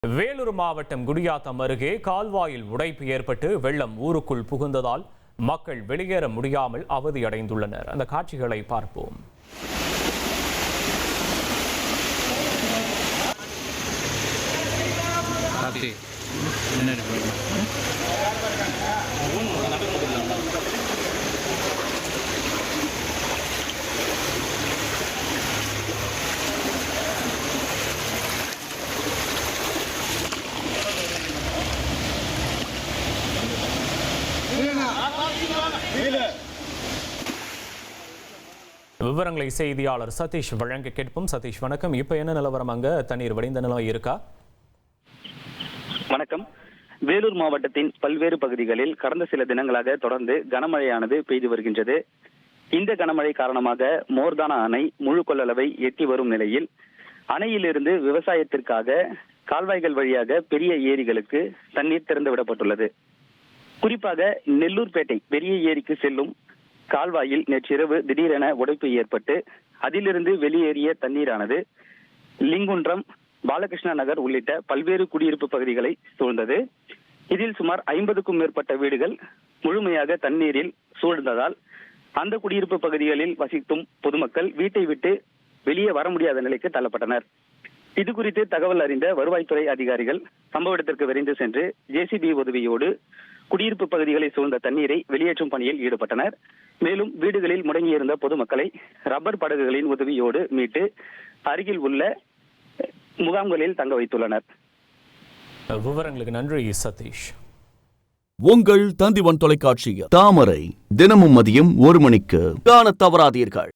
வேலூர் மாவட்டம் குடியாத்தம் அருகே கால்வாயில் உடைப்பு ஏற்பட்டு வெள்ளம் ஊருக்குள் புகுந்ததால் மக்கள் வெளியேற முடியாமல் அவதியடைந்துள்ளனர். அந்த காட்சிகளை பார்ப்போம். விவரங்களை செய்தியாளர் சதீஷ் வழங்க கேட்போம். சதீஷ், வணக்கம். இப்ப என்ன நிலவரம்? அங்க தண்ணீர் வடிந்த நிலம் இருக்கா? வணக்கம். வேலூர் மாவட்டத்தின் பல்வேறு பகுதிகளில் கடந்த சில தினங்களாக தொடர்ந்து கனமழையானது பெய்து வருகின்றது. இந்த கனமழை காரணமாக மோர்தானா அணை முழு கொள்ளளவை எட்டி வரும் நிலையில் அணையிலிருந்து விவசாயத்திற்காக கால்வாய்கள் வழியாக பெரிய ஏரிகளுக்கு தண்ணீர் திறந்து விடப்பட்டுள்ளது. குறிப்பாக நெல்லூர்பேட்டை பெரிய ஏரிக்கு செல்லும் கால்வாயில் நேற்றிரவு திடீரென உடைப்பு ஏற்பட்டு அதிலிருந்து வெளியேறிய தண்ணீரானது லிங்குன்றம், பாலகிருஷ்ணா நகர் உள்ளிட்ட பல்வேறு குடியிருப்பு பகுதிகளை சூழ்ந்தது. இதில் சுமார் 50க்கும் மேற்பட்ட வீடுகள் முழுமையாக தண்ணீரில் சூழ்ந்ததால் அந்த குடியிருப்பு பகுதிகளில் வசிக்கும் பொதுமக்கள் வீட்டை விட்டு வெளியே வர முடியாத நிலைக்கு தள்ளப்பட்டனர். இது குறித்து தகவல் அறிந்த வருவாய்த்துறை அதிகாரிகள் சம்பவ இடத்திற்கு விரைந்து சென்று ஜேசிபி உதவியோடு குடியிருப்பு பகுதிகளை சூழ்ந்த தண்ணீரை வெளியேற்றும் பணியில் ஈடுபட்டனர். மேலும் வீடுகளில் முடங்கியிருந்த பொதுமக்களை ரப்பர் படகுகளின் உதவியோடு மீட்டு அருகில் உள்ள முகாம்களில் தங்க வைத்துள்ளனர். விவரங்களுக்கு நன்றி சதீஷ். உங்கள் தந்திவன் தொலைக்காட்சியில் தாமரை தினமும் மதியம் 1 மணிக்கு காண தவறாதீர்கள்.